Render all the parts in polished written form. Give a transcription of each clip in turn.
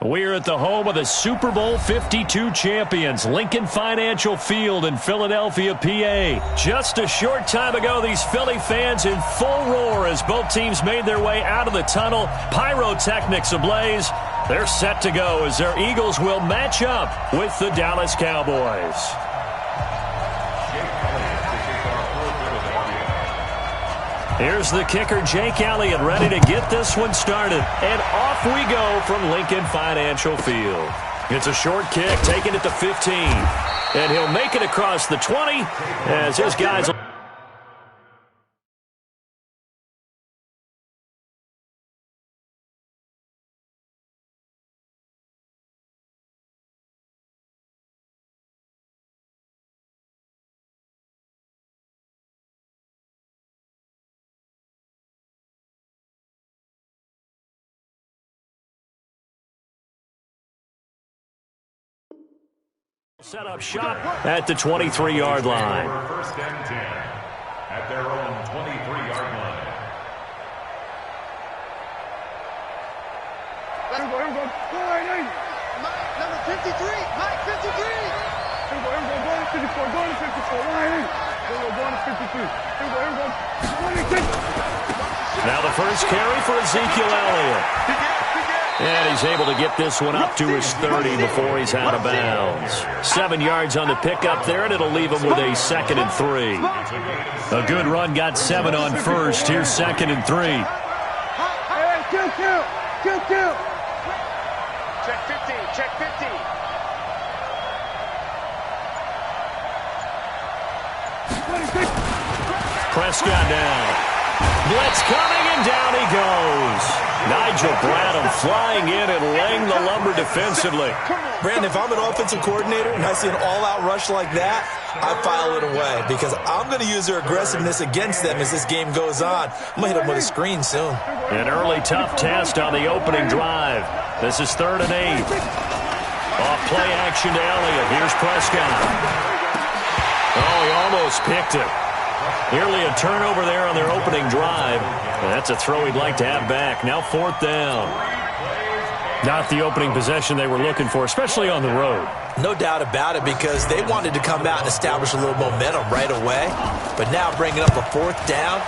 We're at the home of the Super Bowl 52 champions, Lincoln Financial Field in Philadelphia, PA. Just a short time ago, these Philly fans in full roar as both teams made their way out of the tunnel. Pyrotechnics ablaze. They're set to go as their Eagles will match up with the Dallas Cowboys. Here's the kicker, Jake Elliott, ready to get this one started. And off we go from Lincoln Financial Field. It's a short kick, taking it to 15. And he'll make it across the 20 as his guys... set up shop at the 23-yard line. First and 10 at their own 23-yard line. Let him go. Mike, number 53. Mike, 53. Here we go. 54. Go to 54. Line 8. Go to 52. Here we go. Now the first carry for Ezekiel Elliott. And he's able to get this one up to his 30 before he's out of bounds. 7 yards on the pickup there, and it'll leave him with a 2nd and 3. A good run got 7 on first. Here's 2nd and 3. Kill. Check 50. Prescott down. Blitz coming, and down he goes. Nigel Bradham flying in and laying the lumber defensively. Brandon, if I'm an offensive coordinator and I see an all-out rush like that, I file it away because I'm going to use their aggressiveness against them as this game goes on. I'm going to hit them with a screen soon. An early tough test on the opening drive. This is 3rd and 8. Off play action to Elliott. Here's Prescott. Oh, he almost picked it. Nearly a turnover there on their opening drive. And that's a throw he'd like to have back. Now 4th down. Not the opening possession they were looking for, especially on the road. No doubt about it, because they wanted to come out and establish a little momentum right away. But now bringing up a 4th down,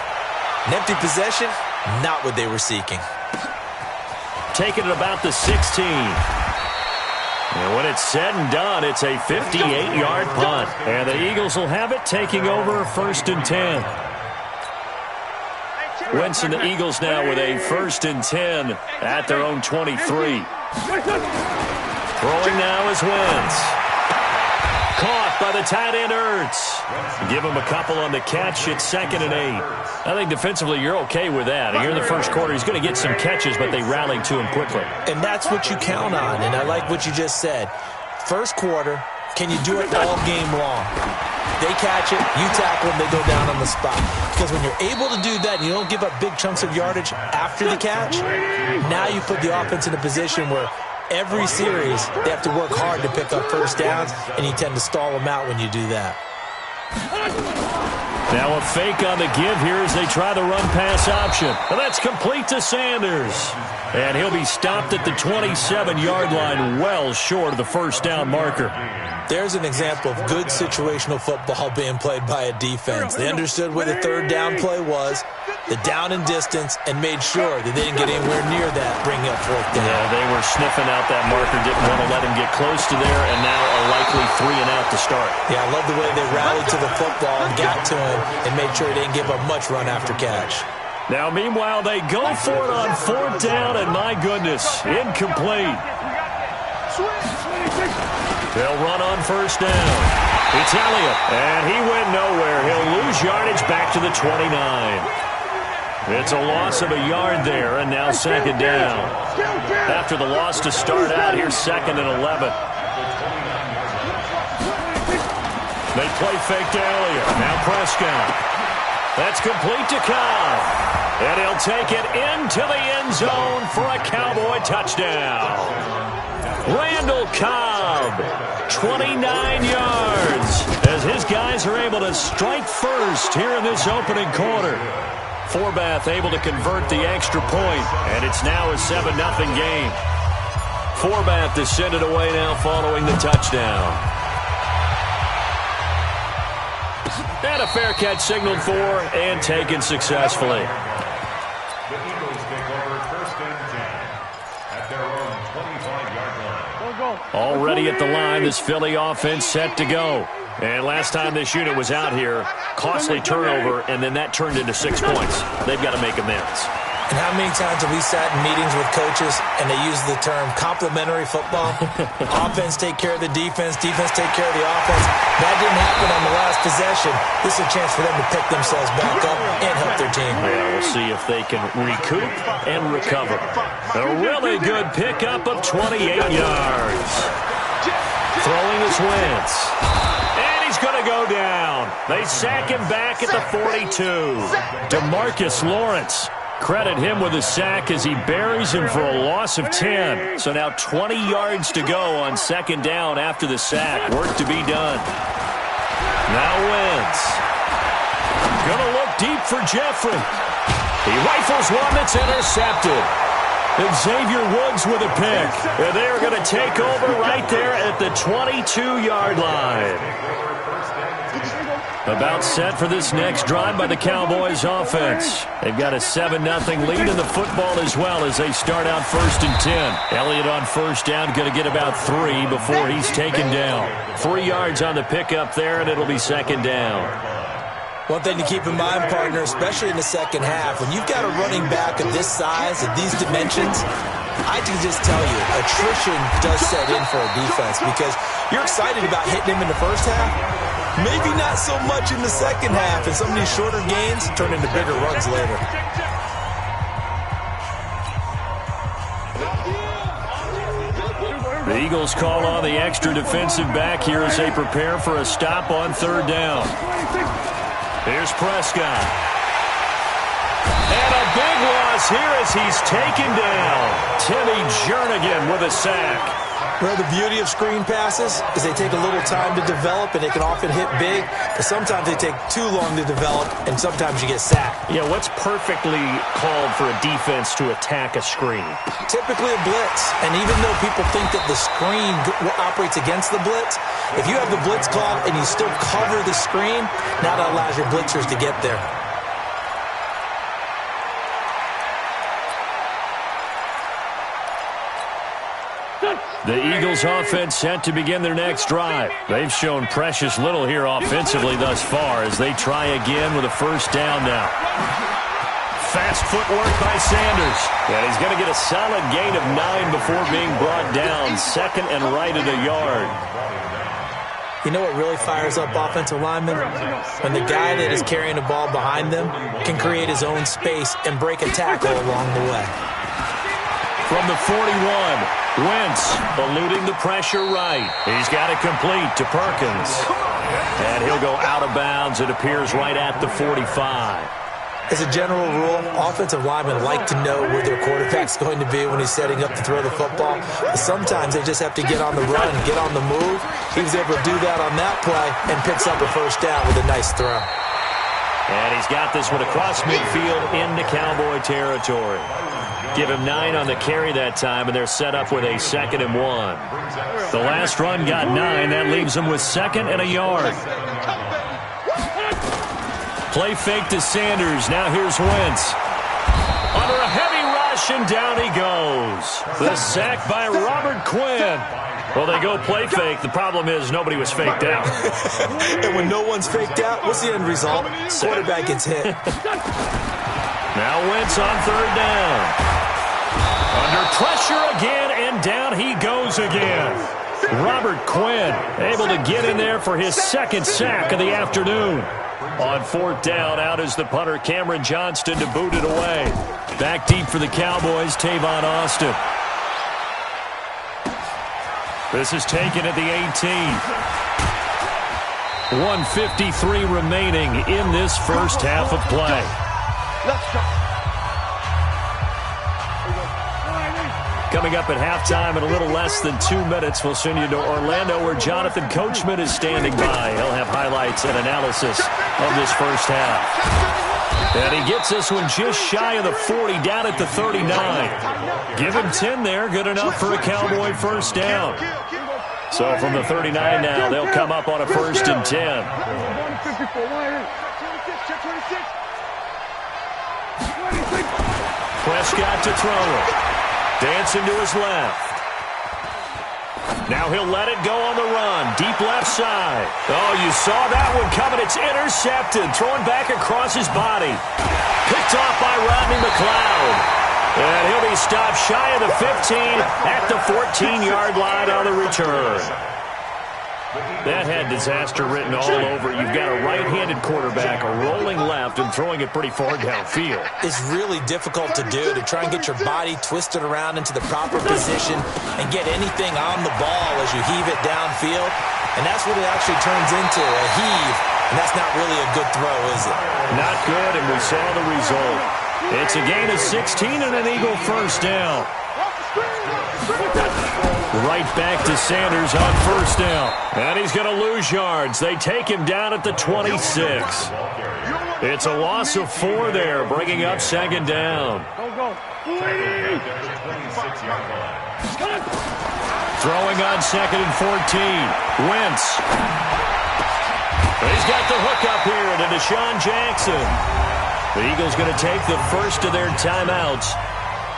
an empty possession, not what they were seeking. Taking it about the 16. And when it's said and done, it's a 58-yard punt. And the Eagles will have it, taking over 1st and 10. Wentz and the Eagles now with a 1st and 10 at their own 23. Throwing now is Wentz. Caught by the tight end Ertz. Give him a couple on the catch. It's 2nd and 8. I think defensively you're okay with that. Here in the first quarter, he's going to get some catches, but they rallied to him quickly. And that's what you count on, and I like what you just said. First quarter, can you do it all game long? They catch it, you tackle them, they go down on the spot. Because when you're able to do that and you don't give up big chunks of yardage after the catch, now you put the offense in a position where every series they have to work hard to pick up first downs, and you tend to stall them out when you do that. Now a fake on the give here as they try the run-pass option. And that's complete to Sanders. And he'll be stopped at the 27-yard line, well short of the first down marker. There's an example of good situational football being played by a defense. They understood where the 3rd down play was, the down and distance, and made sure that they didn't get anywhere near that, bringing up 4th down. Yeah, they were sniffing out that marker, didn't want to let him get close to there, and now a likely 3 and out to start. Yeah, I love the way they rallied to the football and got to him and made sure he didn't give up much run after catch. Now, meanwhile, they go for it on 4th down, and my goodness, incomplete. They'll run on 1st down. It's Elliott, and he went nowhere. He'll lose yardage back to the 29. It's a loss of a yard there, and now 2nd down. After the loss to start out, here's 2nd and 11. They play fake to Elliott. Now Prescott. That's complete to Cobb. And he'll take it into the end zone for a Cowboy touchdown. Randall Cobb, 29 yards, as his guys are able to strike first here in this opening quarter. Forbath able to convert the extra point, and it's now a 7-0 game. format to send it away now following the touchdown. And a fair catch signaled for and taken successfully. The Eagles take over 1st and 10 at their own 25-yard line. Already at the line, this Philly offense set to go. And last time this unit was out here, costly turnover, and then that turned into 6 points. They've got to make amends. And how many times have we sat in meetings with coaches and they use the term complementary football? Offense take care of the defense, defense take care of the offense. That didn't happen on the last possession. This is a chance for them to pick themselves back up and help their team. Yeah, we'll see if they can recoup and recover. A really good pickup of 28 yards. Throwing is Wentz. And he's going to go down. They sack him back at the 42. DeMarcus Lawrence. Credit him with a sack as he buries him for a loss of 10. So now 20 yards to go on 2nd down after the sack. Work to be done. Now Wentz. Gonna look deep for Jeffrey. He rifles one that's intercepted. Xavier Woods with a pick. And they're going to take over right there at the 22-yard line. About set for this next drive by the Cowboys offense. They've got a 7-0 lead in the football as well as they start out 1st and 10. Elliott on 1st down, going to get about 3 before he's taken down. 3 yards on the pickup there, and it'll be 2nd down. One thing to keep in mind, partner, especially in the second half, when you've got a running back of this size, of these dimensions, I can just tell you, attrition does set in for a defense because you're excited about hitting him in the first half. Maybe not so much in the second half, and some of these shorter gains turn into bigger runs later. The Eagles call on the extra defensive back here as they prepare for a stop on 3rd down. Here's Prescott. And a big loss here as he's taken down. Timmy Jernigan with a sack. Well, the beauty of screen passes is they take a little time to develop, and they can often hit big, but sometimes they take too long to develop, and sometimes you get sacked. Yeah, what's perfectly called for a defense to attack a screen? Typically a blitz, and even though people think that the screen operates against the blitz, if you have the blitz called and you still cover the screen, now that allows your blitzers to get there. The Eagles offense set to begin their next drive. They've shown precious little here offensively thus far as they try again with a 1st down now. Fast footwork by Sanders. And he's going to get a solid gain of 9 before being brought down. 2nd and right at a yard. You know what really fires up offensive linemen? When the guy that is carrying the ball behind them can create his own space and break a tackle along the way. From the 41, Wentz eluding the pressure right. He's got it complete to Perkins. And he'll go out of bounds. It appears right at the 45. As a general rule, offensive linemen like to know where their quarterback's going to be when he's setting up to throw the football. But sometimes they just have to get on the run, get on the move. He was able to do that on that play and picks up a 1st down with a nice throw. And he's got this one across midfield into Cowboy territory. Give him 9 on the carry that time, and they're set up with a 2nd and 1. The last run got 9. That leaves them with 2nd and a yard. Play fake to Sanders. Now here's Wentz. Under a heavy rush, and down he goes. The sack by Robert Quinn. Well, they go play fake. The problem is nobody was faked out. And when no one's faked out, what's the end result? Quarterback gets hit. Now Wentz on 3rd down. Under pressure again, and down he goes again. Robert Quinn able to get in there for his 2nd sack of the afternoon. On 4th down, out is the punter Cameron Johnston to boot it away. Back deep for the Cowboys, Tavon Austin. This is taken at the 18. 1:53 remaining in this first half of play. Coming up at halftime in a little less than 2 minutes, we'll send you to Orlando where Jonathan Coachman is standing by. He'll have highlights and analysis of this first half. And he gets this one just shy of the 40, down at the 39. Give him 10 there, good enough for a Cowboy first down. So from the 39 now, they'll come up on a 1st and 10. Prescott to throw it. Dancing to his left. Now he'll let it go on the run. Deep left side. Oh, you saw that one coming. It's intercepted. Throwing back across his body. Picked off by Rodney McLeod. And he'll be stopped shy of the 15 at the 14-yard line on the return. That had disaster written all over. You've got a right-handed quarterback, a rolling left, and throwing it pretty far downfield. It's really difficult to do, to try and get your body twisted around into the proper position and get anything on the ball as you heave it downfield. And that's what it actually turns into, a heave. And that's not really a good throw, is it? Not good, and we saw the result. It's a gain of 16 and an Eagle first down. Right back to Sanders on first down. And he's going to lose yards. They take him down at the 26. It's a loss of 4 there, bringing up 2nd down. Throwing on 2nd and 14. Wentz. He's got the hook up here to Deshaun Jackson. The Eagles going to take the first of their timeouts,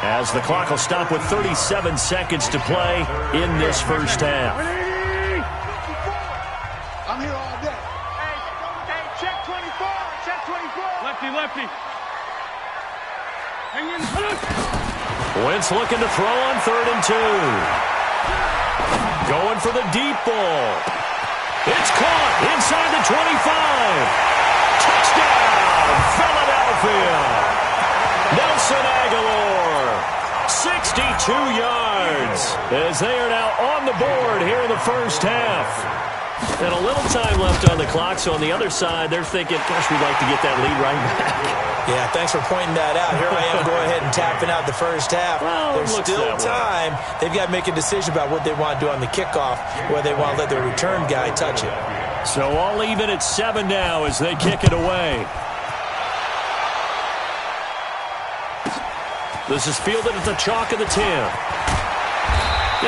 as the clock will stop with 37 seconds to play in this first half. I'm here all day. Hey, check 24. Check 24. Lefty. Hang in. Wentz looking to throw on 3rd and 2. Going for the deep ball. It's caught inside the 25. Touchdown, Philadelphia. Nelson Aguilar, 62 yards, as they are now on the board here in the first half. And a little time left on the clock, so on the other side, they're thinking, gosh, we'd like to get that lead right back. Yeah, thanks for pointing that out. Here I am going ahead and tapping out the first half. Well, there's still time. They've got to make a decision about what they want to do on the kickoff, whether they want to let their return guy touch it. So all even at 7 now as they kick it away. This is fielded at the chalk of the 10.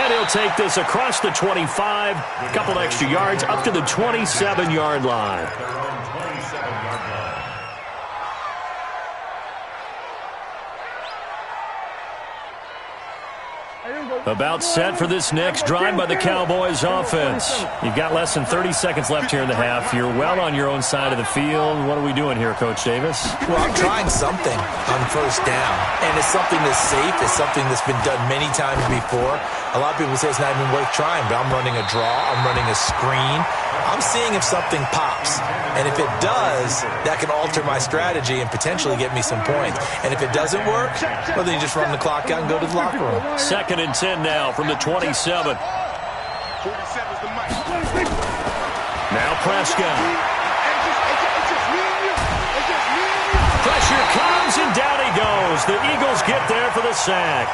And he'll take this across the 25, a couple extra yards, up to the 27-yard line. About set for this next drive by the Cowboys offense. You've got less than 30 seconds left here in the half. You're well on your own side of the field. What are we doing here, Coach Davis? Well, I'm trying something on first down. And it's something that's safe. It's something that's been done many times before. A lot of people say it's not even worth trying, but I'm running a draw. I'm running a screen. I'm seeing if something pops. And if it does, that can alter my strategy and potentially get me some points. And if it doesn't work, well, then you just run the clock out and go to the locker room. 2nd and 10 now from the 27. Now Prescott. Pressure comes, and down he goes. The Eagles get there for the sack.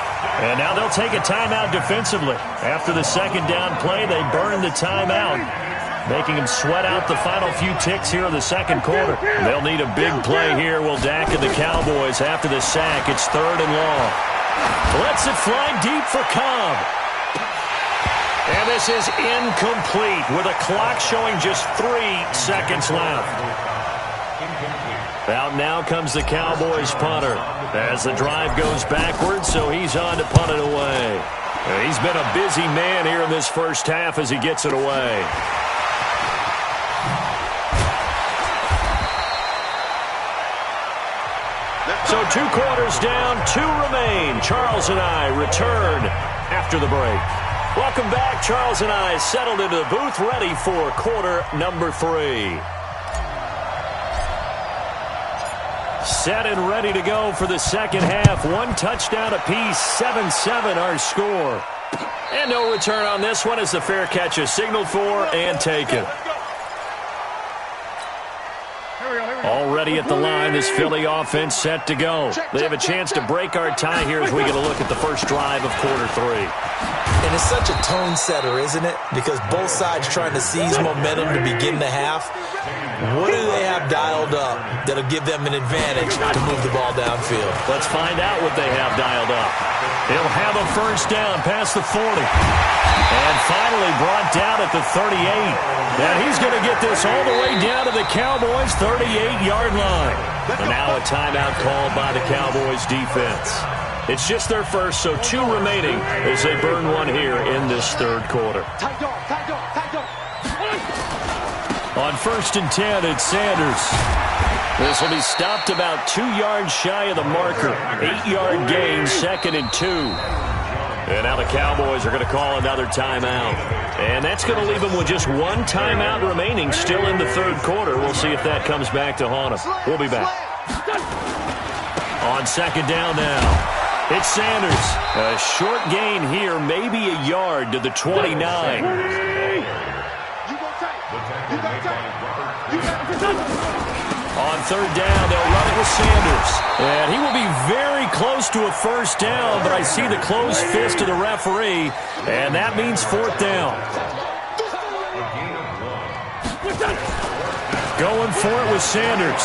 And now they'll take a timeout defensively. After the 2nd down play, they burn the timeout, making them sweat out the final few ticks here in the 2nd quarter. They'll need a big play here, will Dak and the Cowboys after the sack. It's 3rd and long. Lets it fly deep for Cobb. And this is incomplete with a clock showing just 3 seconds left. Out now comes the Cowboys punter as the drive goes backwards, so he's on to punt it away. And he's been a busy man here in this first half as he gets it away. So 2 quarters down, 2 remain. Charles and I return after the break. Welcome back. Charles and I settled into the booth, ready for quarter number 3. Set and ready to go for the second half. 1 touchdown apiece, 7-7 our score. And no return on this one as the fair catch is signaled for and taken. Already at the line, this Philly offense set to go. They have a chance to break our tie here as we get a look at the first drive of quarter 3. And it's such a tone setter, isn't it? Because both sides trying to seize momentum to begin the half. What do they have have dialed up that'll give them an advantage to move the ball downfield? Let's find out what they have dialed up. He'll have a first down past the 40. And finally brought down at the 38. And he's going to get this all the way down to the Cowboys' 38-yard line. And now a timeout called by the Cowboys defense. It's just their first, so 2 remaining as they burn one here in this third quarter. On 1st and 10, it's Sanders. This will be stopped about 2 yards shy of the marker. 8-yard gain, 2nd and 2. And now the Cowboys are going to call another timeout. And that's going to leave them with just 1 timeout remaining still in the third quarter. We'll see if that comes back to haunt them. We'll be back. On 2nd down now. It's Sanders. A short gain here, maybe a yard to the 29. On 3rd down, they'll run it with Sanders. And he will be very close to a first down, but I see the closed fist of the referee, and that means 4th down. Going for it with Sanders.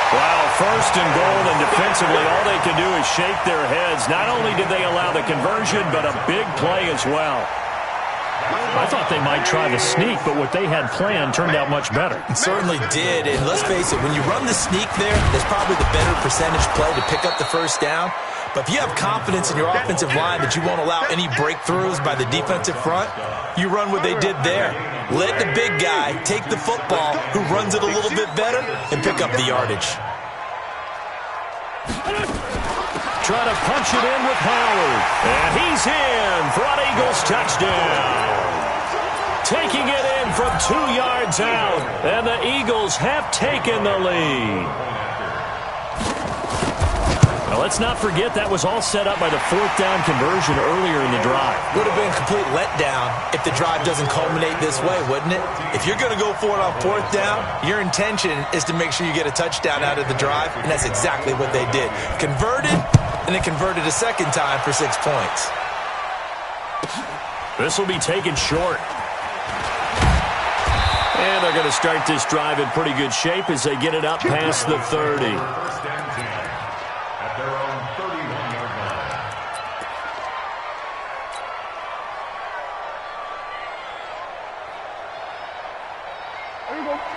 Wow, 1st and goal, and defensively all they can do is shake their heads. Not only did they allow the conversion, but a big play as well. I thought they might try the sneak, but what they had planned turned out much better. It certainly did, and let's face it, when you run the sneak there, there's probably the better percentage play to pick up the first down. But if you have confidence in your offensive line that you won't allow any breakthroughs by the defensive front, you run what they did there. Let the big guy take the football, who runs it a little bit better, and pick up the yardage. Trying to punch it in with Howard. And he's in for an Eagles touchdown. Taking it in from 2 yards out. And the Eagles have taken the lead. Now, let's not forget that was all set up by the 4th down conversion earlier in the drive. Would have been a complete letdown if the drive doesn't culminate this way, wouldn't it? If you're going to go for it on 4th down, your intention is to make sure you get a touchdown out of the drive, and that's exactly what they did. Converted, and then converted a second time for 6 points. This will be taken short. And they're going to start this drive in pretty good shape as they get it up past the 30. First and 10 at their own 31-yard line.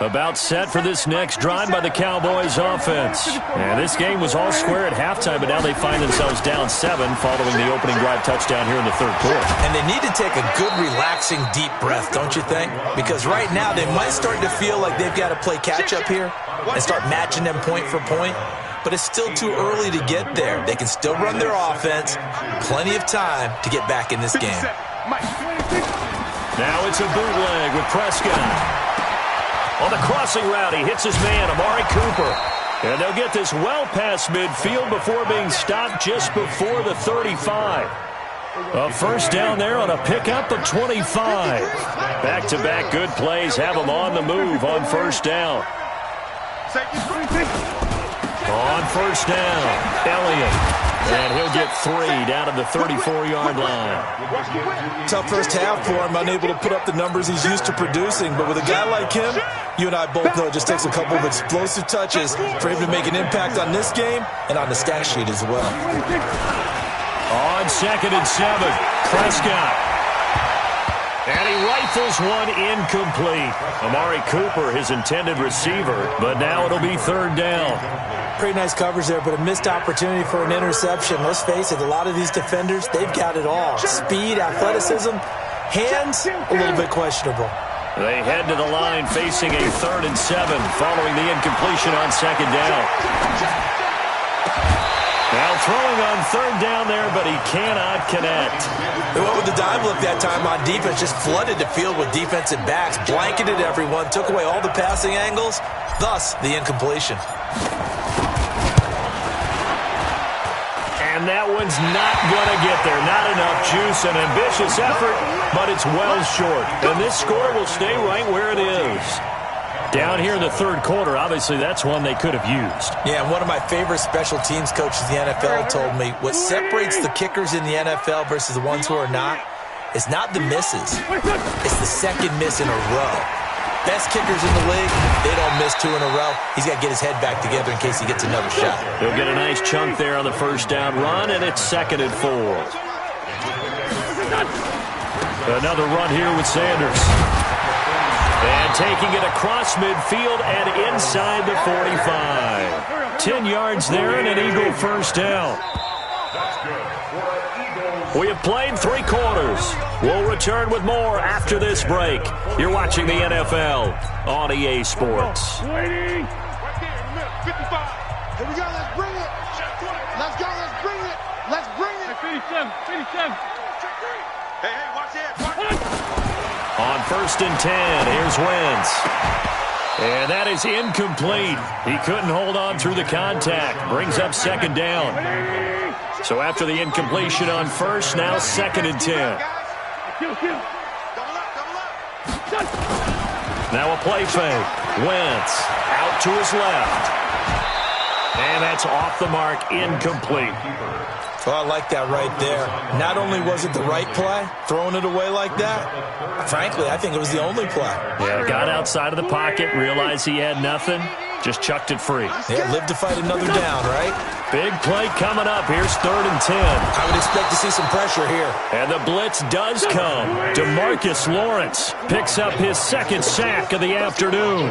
About set for this next drive by the Cowboys offense. And this game was all square at halftime, but now they find themselves down 7 following the opening drive touchdown here in the third quarter. And they need to take a good, relaxing, deep breath, don't you think? Because right now they might start to feel like they've got to play catch-up here and start matching them point for point. But it's still too early to get there. They can still run their offense. Plenty of time to get back in this game. Now it's a bootleg with Prescott. On the crossing route, he hits his man, Amari Cooper. And they'll get this well past midfield before being stopped just before the 35. A first down there on a pickup of 25. Back-to-back good plays have them on the move on first down. On first down, Elliott. And he'll get 3 down to the 34-yard line. Tough first half for him, unable to put up the numbers he's used to producing. But with a guy like him, you and I both know it just takes a couple of explosive touches for him to make an impact on this game and on the stat sheet as well. On 2nd and 7, Prescott. And he rifles one incomplete. Amari Cooper, his intended receiver, but now it'll be 3rd down. Pretty nice coverage there, but a missed opportunity for an interception. Let's face it, a lot of these defenders, they've got it all. Speed, athleticism, hands, a little bit questionable. They head to the line facing a 3rd and 7 following the incompletion on 2nd down. Now throwing on 3rd down there, but he cannot connect. They went with the dime look that time on defense, just flooded the field with defensive backs, blanketed everyone, took away all the passing angles, thus the incompletion. And that one's not going to get there. Not enough juice, an ambitious effort, but it's well short. And this score will stay right where it is. Down here in the third quarter, obviously that's one they could have used. Yeah, and one of my favorite special teams coaches in the NFL told me what separates the kickers in the NFL versus the ones who are not It's not the misses. It's the second miss in a row. Best kickers in the league, they don't miss 2 in a row. He's got to get his head back together in case he gets another shot. He'll get a nice chunk there on the first down run, and it's 2nd and 4. Another run here with Sanders. And taking it across midfield and inside the 45. 10 yards there and an Eagle first down. We have played 3 quarters. We'll return with more after this break. You're watching the NFL on EA Sports. Waiting. 55. Here we go. Let's bring it. Let's go. Let's bring it. Let's bring it. 57. 57. Hey, watch it. On 1st and 10, here's Wentz. And that is incomplete. He couldn't hold on through the contact. Brings up 2nd down. So after the incompletion on 1st, now 2nd and 10. Now a play fake. Wentz out to his left. And that's off the mark, incomplete. Oh, I like that right there. Not only was it the right play, throwing it away like that, frankly, I think it was the only play. Yeah, got outside of the pocket, realized he had nothing, just chucked it free. Yeah, live to fight another down, right? Big play coming up. Here's 3rd and 10. I would expect to see some pressure here. And the blitz does come. DeMarcus Lawrence picks up his 2nd sack of the afternoon.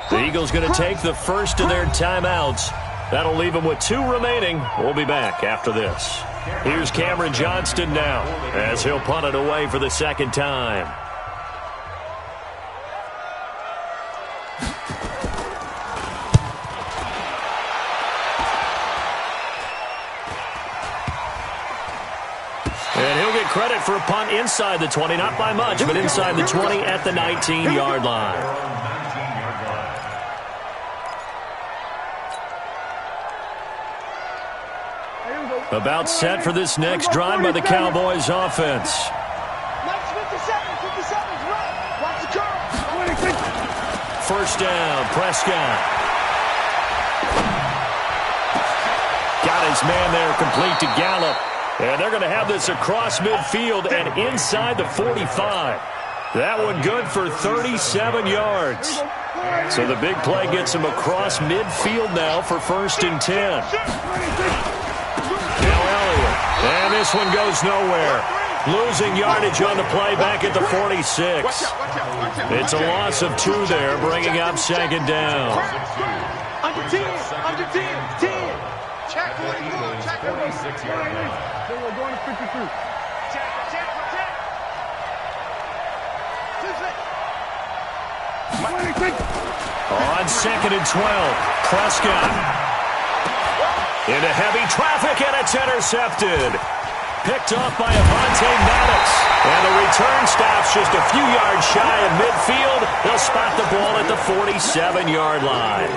The Eagles going to take the first of their timeouts. That'll leave them with 2 remaining. We'll be back after this. Here's Cameron Johnston now as he'll punt it away for the 2nd time. And he'll get credit for a punt inside the 20, not by much, but inside the 20 at the 19-yard line. About set for this next drive by the Cowboys offense. Next 57's right. Watch the curve. First down, Prescott. Got his man there, complete to Gallup. And they're going to have this across midfield and inside the 45. That one good for 37 yards. So the big play gets him across midfield now for 1st and 10. And this one goes nowhere. Losing yardage on the play back at the 46. It's a loss of 2 there, bringing up 2nd down. Under 10. Under 10. 10. Check 44. Check 46. We're going to 52. Check. On 2nd and 12, Prescott. Into heavy traffic, and it's intercepted. Picked off by Avonte Maddox. And the return stops just a few yards shy of midfield. They'll spot the ball at the 47-yard line.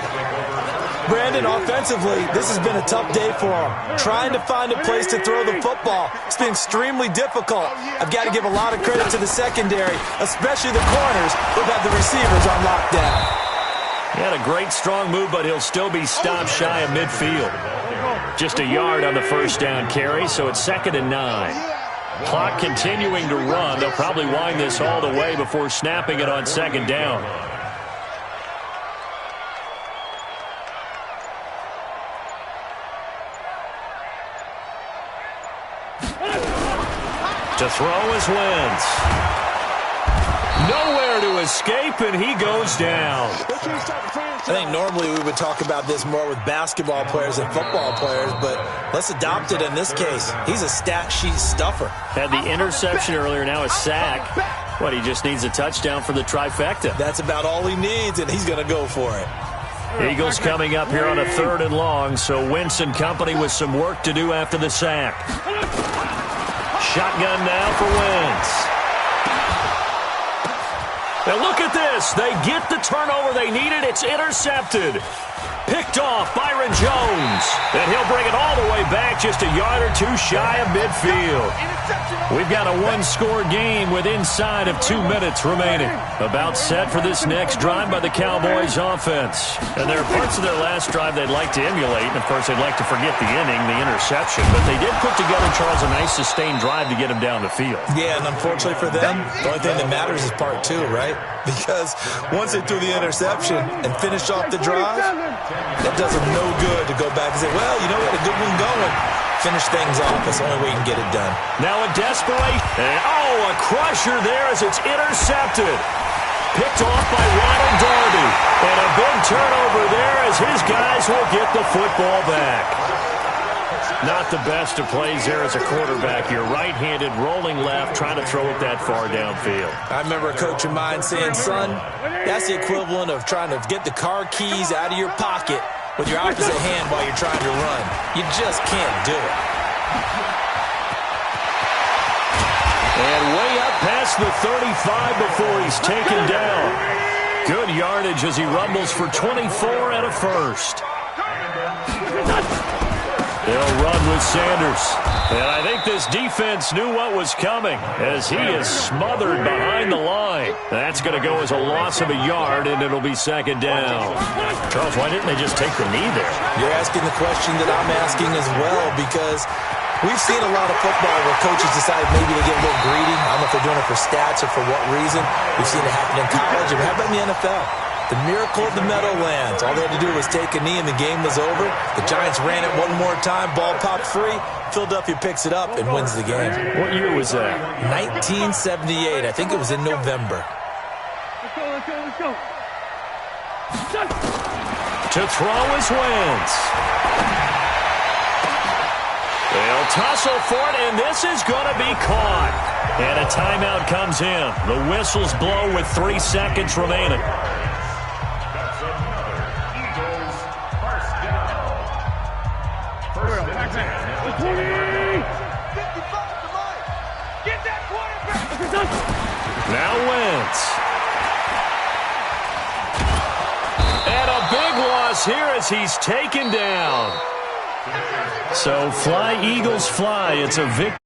Brandon, offensively, this has been a tough day for him. Trying to find a place to throw the football. It's been extremely difficult. I've got to give a lot of credit to the secondary, especially the corners who've had the receivers on lockdown. He had a great strong move, but he'll still be stopped shy of midfield. Just a yard on the first down carry, so it's 2nd and 9. Clock continuing to run. They'll probably wind this all the way before snapping it on 2nd down. To throw is Wentz. Nowhere to escape, and he goes down. I think normally we would talk about this more with basketball players and football players, but let's adopt it in this case. He's a stat sheet stuffer. Had the interception earlier, now a sack. What, he just needs a touchdown for the trifecta. That's about all he needs, and he's going to go for it. Eagles coming up here on a 3rd and long, so Wentz and company with some work to do after the sack. Shotgun now for Wentz. And look at this. They get the turnover they needed. It's intercepted. Picked off Byron Jones. And he'll bring it all the way back just a yard or two shy of midfield. We've got a one-score game with inside of 2 minutes remaining. About set for this next drive by the Cowboys offense. And there are parts of their last drive they'd like to emulate. And, of course, they'd like to forget the inning, the interception. But they did put together, Charles, a nice sustained drive to get him down the field. Yeah, and unfortunately for them, the only thing that matters is part two, right? Because once they threw the interception and finished off the drive, that does them no good to go back and say, well, you know what, a good one going. Finish things off. That's the only way you can get it done. Now a desperation. Oh, a crusher there as it's intercepted. Picked off by Ronald Darby. And a big turnover there as his guys will get the football back. Not the best of plays there as a quarterback. You're right-handed, rolling left, trying to throw it that far downfield. I remember a coach of mine saying, son, that's the equivalent of trying to get the car keys out of your pocket with your opposite hand while you're trying to run. You just can't do it. And way up past the 35 before he's taken down. Good yardage as he rumbles for 24 and a first. They'll run with Sanders. And I think this defense knew what was coming as he is smothered behind the line. That's going to go as a loss of a yard, and it'll be second down. Charles, why didn't they just take the knee there? You're asking the question that I'm asking as well, because we've seen a lot of football where coaches decide maybe to get a little greedy. I don't know if they're doing it for stats or for what reason. We've seen it happen in college. And how about in the NFL? The miracle of the Meadowlands. All they had to do was take a knee and the game was over. The Giants ran it one more time. Ball popped free. Philadelphia picks it up and wins the game. What year was that? 1978. I think it was in November. Let's go. To throw is Wentz. They'll tussle for it, and this is going to be caught. And a timeout comes in. The whistles blow with 3 seconds remaining. Now Wentz. And a big loss here as he's taken down. So fly, Eagles, fly. It's a victory.